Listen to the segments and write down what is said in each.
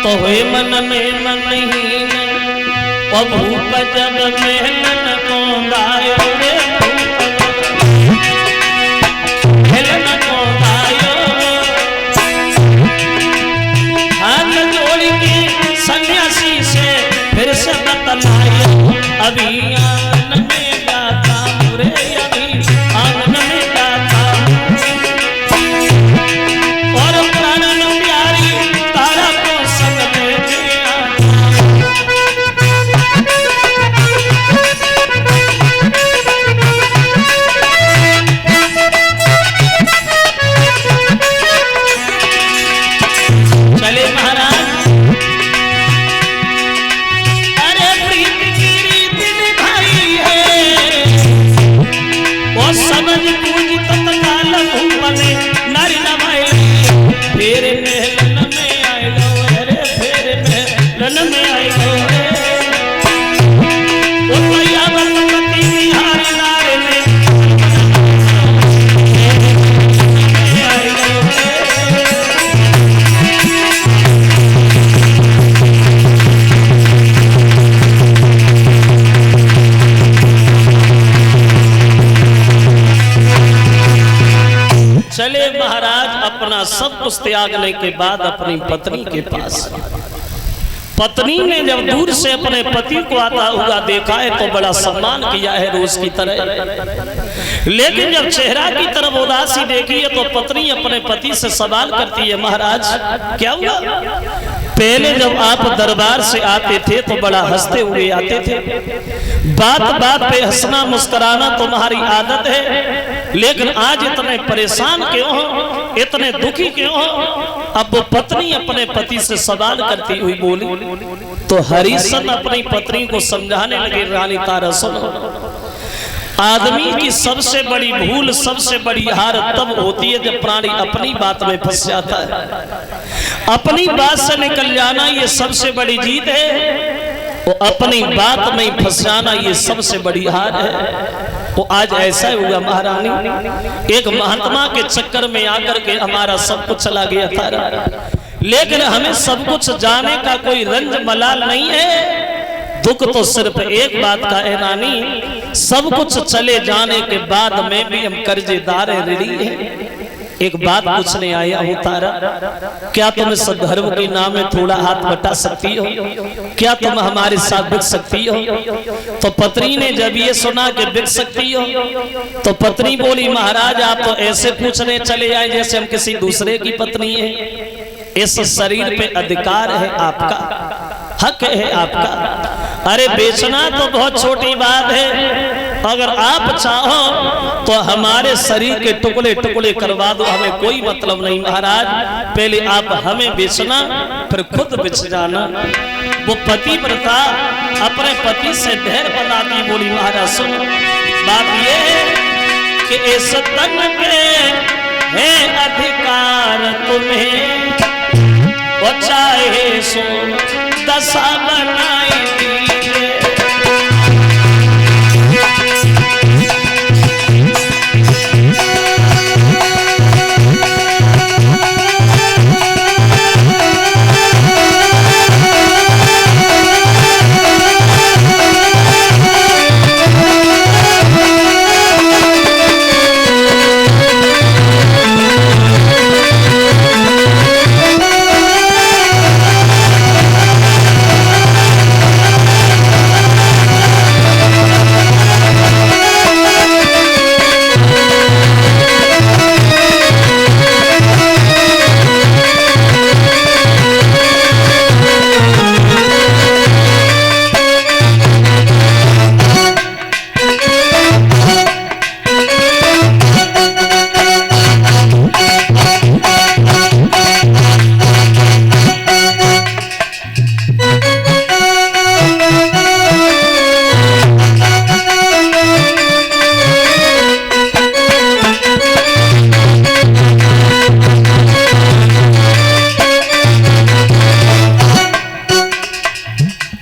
तो हुए मन में मन ही और भूप जब मेलन को गायो रे मेलन को गायो हाथ जोड़ के सन्यासी से फिर से बतलायो अभी आंगन में गाता मुरे अभी आंगन में गाता और प्राणन प्यारी तारा को संग में चले महाराज अरे प्रीत की रीत निभाई है वो समझ पूंजी तत्काल भूपने नारी नभाई फेरे महलन में आए गो अरे फेरे महलन में आए गो वो भैया बलपति बिहारी नारे में आए गो चले महाराज अपना सब कुछ त्यागने के बाद अपनी पत्नी के पास पत्नी ने जब दूर से अपने पति को आता हुआ देखा है तो बड़ा सम्मान किया है रोज की तरह लेकिन जब चेहरा की तरफ उदासी देखी है तो पत्नी अपने पति से सवाल करती है महाराज क्या हुआ पहले जब आप दरबार से आते थे तो बड़ा हंसते हुए आते थे बात बात पे हंसना मुस्कुराना तुम्हारी आदत है लेकिन आज इतने परेशान क्यों हो इतने दुखी क्यों हो अब वो पत्नी अपने पति से सवाल करती हुई बोली तो हरिशन अपनी पत्नी को समझाने लगे रानी तारा सुनो आदमी की सबसे बड़ी भूल सबसे बड़ी हार तब होती है जब प्राणी अपनी बात में फंस जाता है अपनी बात से निकल जाना ये सबसे बड़ी जीत है वो अपनी बात में फंस जाना ये सबसे बड़ी हार है वो आज ऐसा हुआ महारानी एक महात्मा के चक्कर में आकर के हमारा सब कुछ चला गया था लेकिन हमें सब कुछ जाने का कोई रंज मलाल नहीं है दुख तो सिर्फ एक बात का है रानी सब कुछ चले जाने के बाद में भी हम कर्जेदार ऋणी हैं एक बात पूछने आया हूँ तारा क्या तुम इस धर्म के नाम में थोड़ा हाथ बटा सकती हो क्या तुम हमारे साथ बिक सकती हो तो पत्नी ने जब ये सुना कि बिक सकती हो तो पत्नी बोली महाराज आप तो ऐसे पूछने चले आए जैसे हम किसी दूसरे की पत्नी है इस शरीर पे अधिकार है आपका हक है आपका अरे बेचना तो बहुत छोटी बात है अगर आप चाहो तो हमारे शरीर के टुकड़े टुकड़े करवा दो हमें कोई मतलब नहीं महाराज पहले आप हमें बेचना फिर खुद बेच जाना वो पतिव्रता अपने पति से धैर्य बनाती बोली महाराज सुनो बात ये है कि इस तन पे है अधिकार तुम्हें वो चाहे सो दशा बनाई दीजिए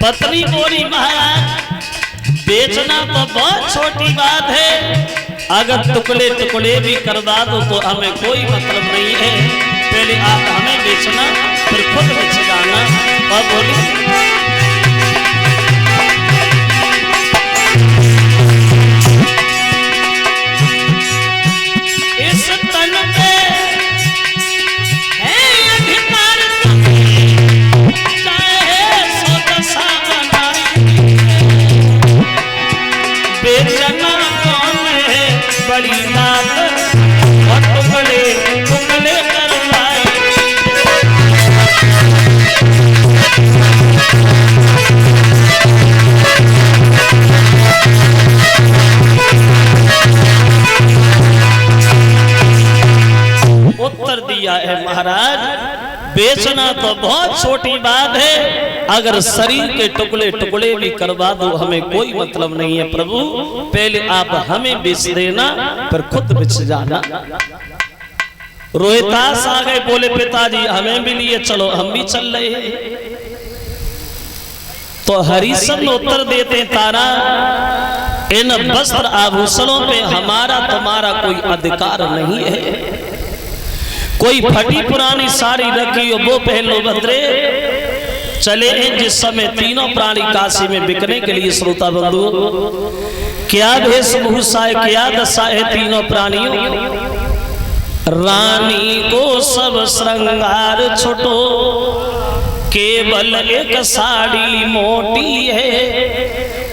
पत्नी बोली महाराज बेचना तो बहुत छोटी बात है अगर टुकड़े टुकड़े भी करवा दो तो हमें कोई मतलब नहीं है पहले आप हमें बेचना फिर खुद बेच जाना अब बोली इस तन पे है अधिकार चाहे सो दशा बनाई बेचना कौन है बड़ी बात और टुकड़े टुकड़े करवाए उत्तर दिया है महाराज बेचना तो बहुत छोटी बात है अगर शरीर के टुकड़े टुकड़े भी करवा दो हमें कोई मतलब नहीं है प्रभु पहले आप हमें बेच देना फिर खुद बेच जाना। रोहितास आ गए बोले पिताजी हमें भी लिए चलो हम भी चल रहे हैं। तो हरिश्चंद्र उत्तर देते तारा इन वस्त्र आभूषणों पे हमारा तुम्हारा कोई अधिकार नहीं है। कोई फटी पुरानी साड़ी रखी हो वो पहलो भद्रे चले हैं जिस समय तीनों प्राणी काशी में बिकने के लिए श्रोता बंधु क्या वेशभूषा है क्या दशा है तीनों प्राणियों रानी को सब श्रृंगार छुटो केवल एक साड़ी मोटी है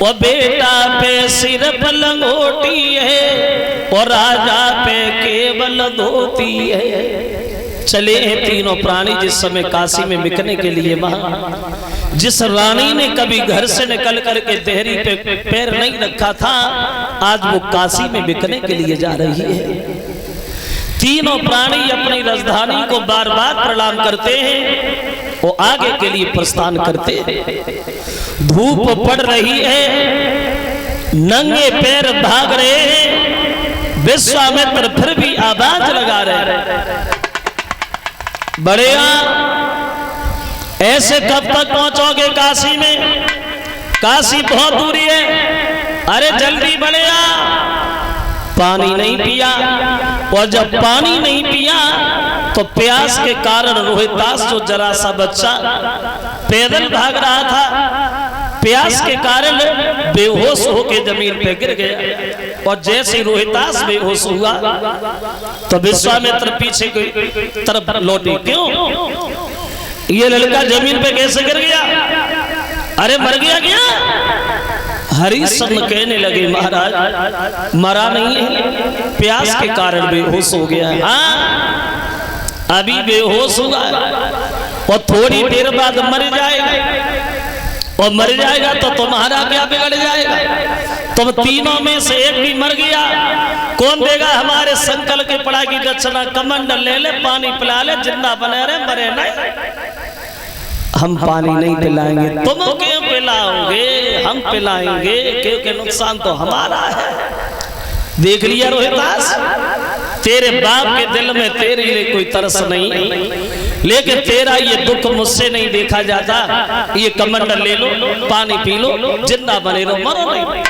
वो बेटा पे सिर्फ लंगोटी है और राजा पे केवल धोती है। चले हैं तीनों प्राणी जिस समय काशी में बिकने के लिए वहां जिस रानी ने कभी घर से निकल करके देहरी पे पैर नहीं रखा था आज वो काशी में बिकने के लिए जा रही है। तीनों प्राणी अपनी राजधानी को बार बार प्रणाम करते हैं वो आगे के लिए प्रस्थान करते हैं। धूप पड़ रही है नंगे पैर भाग रहे हैं विश्वामित्र फिर भी आवाज लगा रहे हैं बड़ेया ऐसे कब तक पहुंचोगे काशी में काशी बहुत दूरी है अरे जल्दी बड़ेया पानी नहीं पिया और जब पानी नहीं पिया तो प्यास के कारण रोहितास जो जरा सा बच्चा पैदल भाग रहा था प्यास के कारण बेहोश होकर जमीन पे गिर गया और जैसे रोहितास बेहोश हुआ तो विश्वामित्र पीछे की तरफ लौटे क्यों ये लड़का जमीन पे कैसे गिर गया अरे मर गया क्या हरिश्चंद्र कहने लगे महाराज मरा नहीं है प्यास के कारण बेहोश हो गया है हाँ अभी बेहोश हुआ और थोड़ी देर बाद मर जाएगा और मर जाएगा तो तुम्हारा क्या बिगड़ जाएगा तुम तीनों में से एक भी मर गया कौन देगा हमारे संकल के पड़ा की दक्षिणा कमंडल ले ले पानी पिला ले जिंदा बने रहे मरे नहीं हम पानी नहीं पिलाएंगे तुम क्यों पिलाओगे हम पिलाएंगे क्योंकि नुकसान तो हमारा है। देख लिया रोहितास तेरे बाप के दिल में तेरे लिए कोई तरस नहीं लेकिन तेरा ये दुख मुझसे नहीं देखा जाता ये कमंडल ले लो पानी पी लो जिंदा बने रहो मरो नहीं।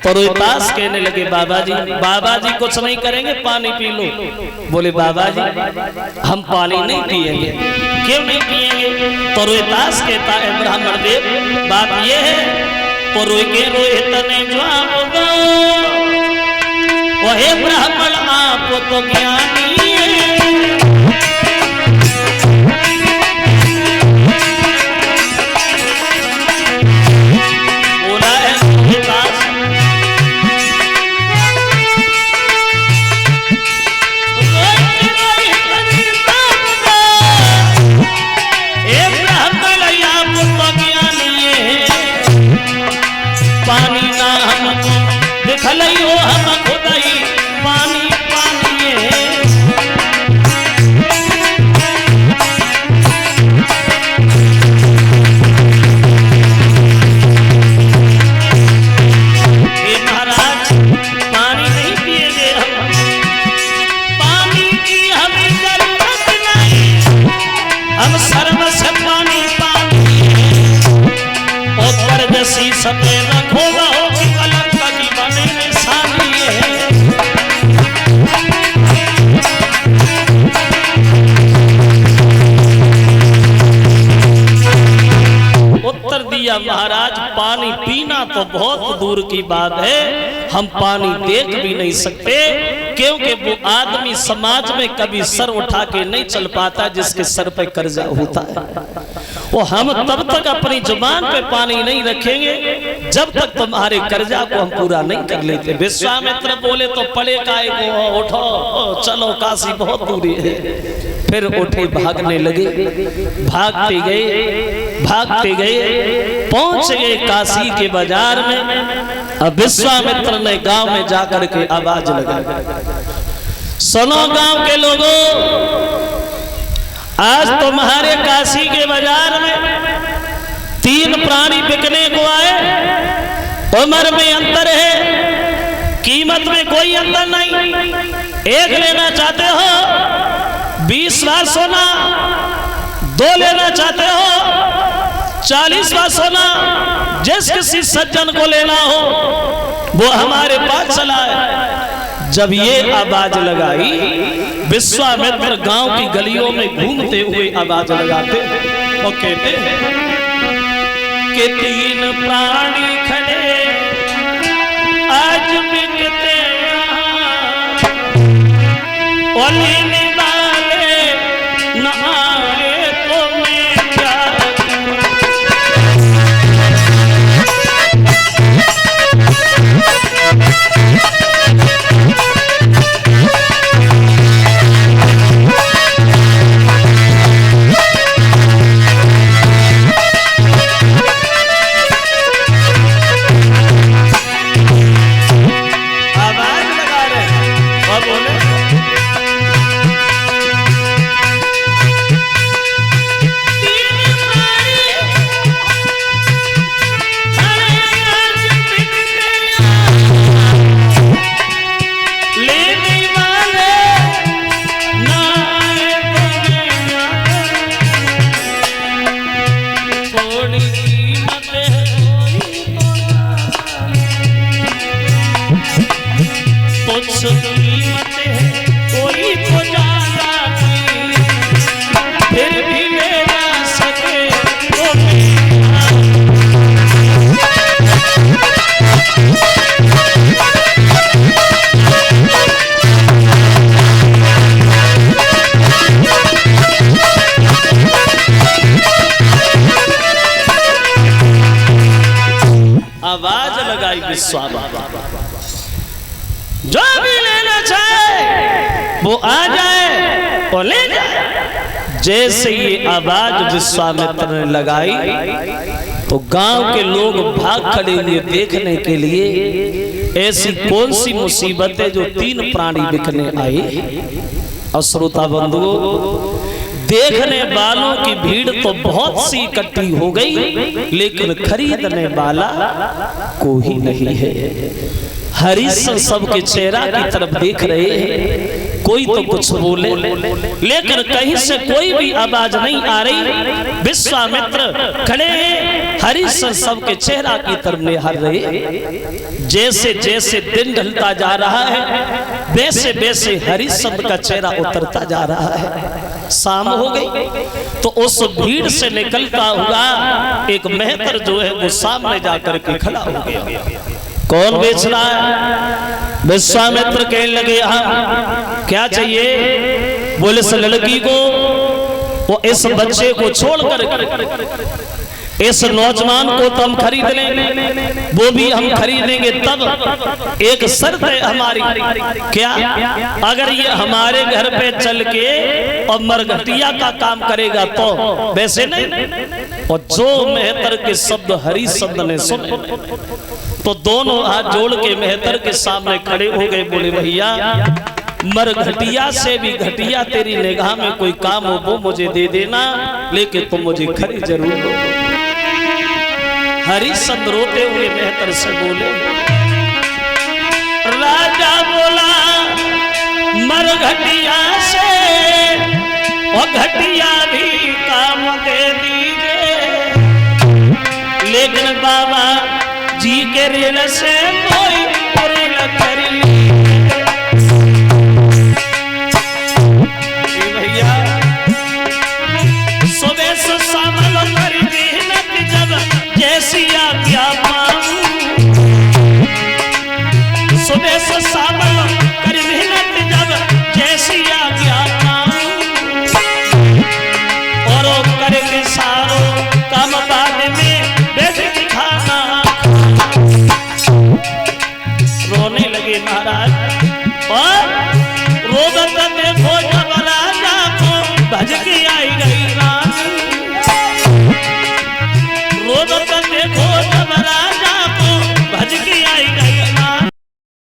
तो रोहितास कहने लगे बाबा जी कुछ नहीं करेंगे पानी पी लो। बोले बाबा जी हम पानी नहीं पिएंगे क्यों नहीं पिएंगे तो रोहितास कहता है ब्राह्मण देव बात ये है तो रोहित ने जवाब दो वहे ब्राह्मण आप तो ज्ञानी बोला है रोहितास पानी ना हमको दिखलाई हो हम खुद ही पानी पानी महाराज पानी नहीं पिएंगे हम पानी की हमें जरूरत नहीं हम सर्व से पानी पानी और परदेसी सपने रखो किया, महाराज पानी पीना तो बहुत दूर की बात है, हम पानी देख भी नहीं सकते, क्योंकि वो आदमी समाज में कभी सर उठा के नहीं चल पाता जिसके सर पे कर्जा होता है। वो हम तब तक अपनी जुबान पे पानी नहीं रखेंगे जब तक तुम्हारे कर्जा को हम पूरा नहीं कर लेते। विश्वामित्र बोले तो पड़े काय को, उठो चलो काशी बहुत दूरी है। फिर उठे भागने लगे, भागते गए पहुंच गए काशी के बाजार में। अब विश्वामित्र ने गांव में जाकर के आवाज लगाई, सुनो गांव के लोगों, आज तुम्हारे काशी के बाजार में 3 प्राणी बिकने को आए। उम्र में अंतर है, कीमत में कोई अंतर नहीं। एक लेना चाहते हो 20 लाख सोना, 2 लेना चाहते हो 40 लाख सोना। जिस किसी सज्जन को लेना हो वो हमारे पास चला है। जब ये आवाज लगाई, विश्वामित्र गांव की गलियों में घूमते हुए आवाज लगाते और कहते कि 3 प्राणी खड़े आज बिकते और लेने वाले न आए तो मैं क्या। आवाज लगाई विश्वामित्र, जो भी लेना चाहे वो आ जाए और ले जाए। जैसे ये आवाज विश्वामित्र ने लगाई तो गांव के लोग भाग खड़े हुए देखने के लिए, ऐसी कौन सी मुसीबत है जो 3 प्राणी बिकने आई। और श्रोता बंधुओं, देखने वालों की भीड़ तो बहुत सी इकट्ठी हो गई, लेकिन खरीदने वाला कोई नहीं है। हरिश्चंद्र सबके चेहरा की तरफ देख रहे हैं, कोई तो कुछ बोले, लेकिन कहीं से कोई भी आवाज नहीं आ रही। विश्वामित्र खड़े हैं, हरिश्चंद्र सबके चेहरा की तरफ निहार रहे। जैसे जैसे दिन ढलता जा रहा है वैसे वैसे हरिश्चंद्र का चेहरा उतरता जा रहा है। शाम हो गई तो उस भीड़ से निकलता हुआ एक मेहतर जो है वो सामने जाकर के खड़ा हो गया। कौन बेच रहा है? विश्वामित्र कहने लगे, हाँ क्या चाहिए? बोले इस लड़की को, वो इस बच्चे को छोड़कर इस नौजवान को तो हम खरीद लेंगे, वो भी हम खरीदेंगे, तब एक शर्त है हमारी। क्या? अगर ये हमारे घर पे चल के और मरघटिया का काम करेगा तो, वैसे नहीं। और जो मेहतर के शब्द हरिश्चंद्र ने सुने तो दोनों हाथ जोड़ के मेहतर के सामने खड़े हो गए। बोले भैया, मरघटिया से भी घटिया तेरी निगाह में कोई काम हो वो मुझे दे देना, लेकिन तुम मुझे खरीद जरूर दो। हरिश्चंद्र रोते हुए मेहतर से बोले, राजा बोला मरघटिया से और घटिया भी काम दे दीजिए, लेकिन बाबा जी के ऋण से कोई ऋण कर भैया। सुबह से शाम कर मेहनत जब जैसे जैसी आज्ञा पाऊं, सुबह से शाम कर मेहनत जब जैसी आज्ञा पाऊं, और करे सारो काम बाद में बैठ के खाना। रोने लगे महाराज और रोदत देखो जब राजा को भज के